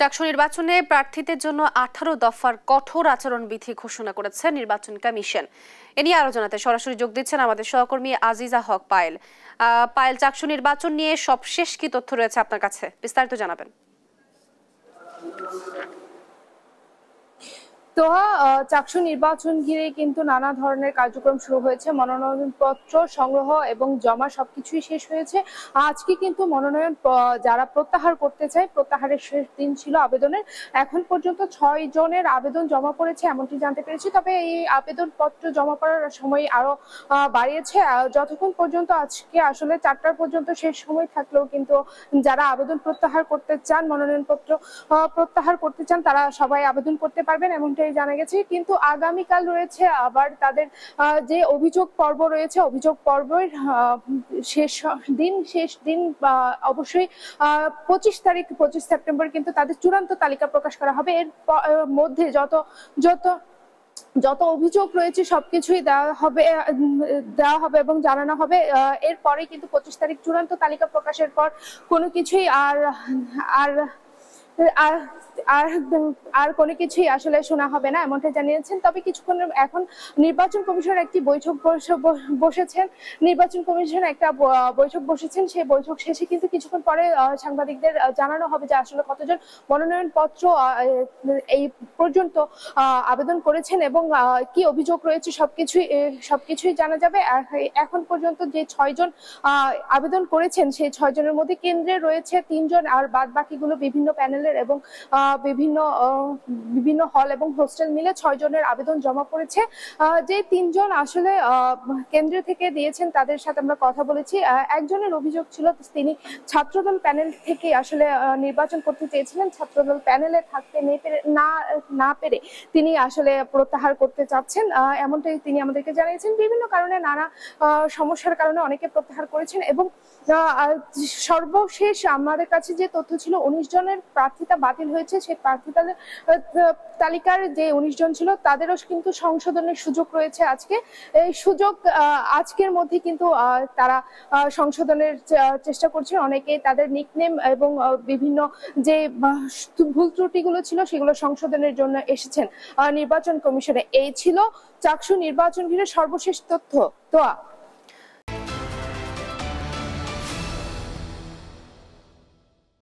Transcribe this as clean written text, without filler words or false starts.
চাকসু নির্বাচনে প্রার্থীদের জন্য 18 দফার কঠোর আচরণবিধি ঘোষণা করেছে নির্বাচন কমিশন। এ নিয়ে আলোচনাতে সরাসরি যোগ দিচ্ছেন আমাদের সহকর্মী আজিজা হক পায়েল। পায়েল, চাকসু নির্বাচন নিয়ে সবশেষ কি তথ্য রয়েছে আপনার কাছে, বিস্তারিত জানাবেন। তো চাকসু নির্বাচন ঘিরে কিন্তু নানা ধরনের কার্যক্রম শুরু হয়েছে। মনোনয়নপত্র সংগ্রহ এবং জমা সবকিছুই শেষ হয়েছে। আজকে কিন্তু মনোনয়ন যারা প্রত্যাহার করতে চায়, প্রত্যাহারের শেষ দিন ছিল আবেদনের। এখন পর্যন্ত 6 জনের আবেদন জমা পড়েছে এমনটি জানতে পেরেছি। তবে এই আবেদনপত্র জমা পড়ার সময় আরো বাড়িয়েছে। যতক্ষণ পর্যন্ত আজকে আসলে 4টা পর্যন্ত শেষ সময় থাকলেও কিন্তু যারা আবেদন প্রত্যাহার করতে চান, মনোনয়নপত্র প্রত্যাহার করতে চান, তারা সবাই আবেদন করতে পারবেন এমনটাই জানা গেছে। কিন্তু আগামীকাল রয়েছে আবার তাদের যে অভিযোগ পর্ব রয়েছে, অভিযোগ পর্বের শেষ দিন অবশ্যই 25 সেপ্টেম্বর কিন্তু তাদের চূড়ান্ত তালিকা প্রকাশ করা হবে। এর মধ্যে যত অভিযোগ রয়েছে সবকিছুই দেওয়া হবে এবং জানানো হবে। এরপরে কিন্তু 25 তারিখ চূড়ান্ত তালিকা প্রকাশের পর কোনো কিছুই আর কোনো কিছুই আসলে শোনা হবে না এমনটা জানিয়েছেন। তবে কিছুক্ষণ এখন নির্বাচন কমিশন একটি বৈঠক বসেছেন। নির্বাচন কমিশন একটা বৈঠক বসেছেন। সেই বৈঠক শেষে কিন্তু কিছুক্ষণ পরে সাংবাদিকদের জানানো হবে যে আসলে কতজন মনোনয়নপত্র এই পর্যন্ত আবেদন করেছেন এবং কি অভিযোগ রয়েছে সবকিছুই জানা যাবে। এখন পর্যন্ত যে 6 জন আবেদন করেছেন সেই 6 জনের মধ্যে কেন্দ্রে রয়েছে 3 জন, আর বাদ বাকিগুলো বিভিন্ন প্যানেলের এবং বিভিন্ন হল এবং হোস্টেল মিলে 6 জনের আবেদন জমা পড়েছে। যে 3 জন আসলে কেন্দ্র থেকে দিয়েছেন তাদের সাথে আমরা কথা বলেছি। একজনের অভিযোগ ছিল তিনি ছাত্রদল প্যানেল থেকে আসলে নির্বাচন করতে চেয়েছিলেন, ছাত্রদল প্যানেলে থাকতে না পেরে তিনি আসলে প্রত্যাহার করতে চাচ্ছেন এমনটাই তিনি আমাদেরকে জানিয়েছেন। বিভিন্ন কারণে নানা সমস্যার কারণে অনেকে প্রত্যাহার করেছেন এবং সর্বশেষ আমাদের কাছে যে তথ্য ছিল 19 জনের প্রার্থিতা বাতিল হয়েছে। সেই প্রার্থিতা তালিকার যে 19 জন ছিল তাদেরও কিন্তু সংশোধনের সুযোগ রয়েছে আজকে। এই সুযোগ আজকের মধ্যে কিন্তু তারা সংশোধনের চেষ্টা করছে। অনেকে তাদের নিকনেম এবং বিভিন্ন যে ভুল ত্রুটিগুলো ছিল সেগুলো সংশোধনের জন্য এসেছেন নির্বাচন কমিশনে। এই ছিল চাকসু নির্বাচন ঘিরে সর্বশেষ তথ্য। তোয়া।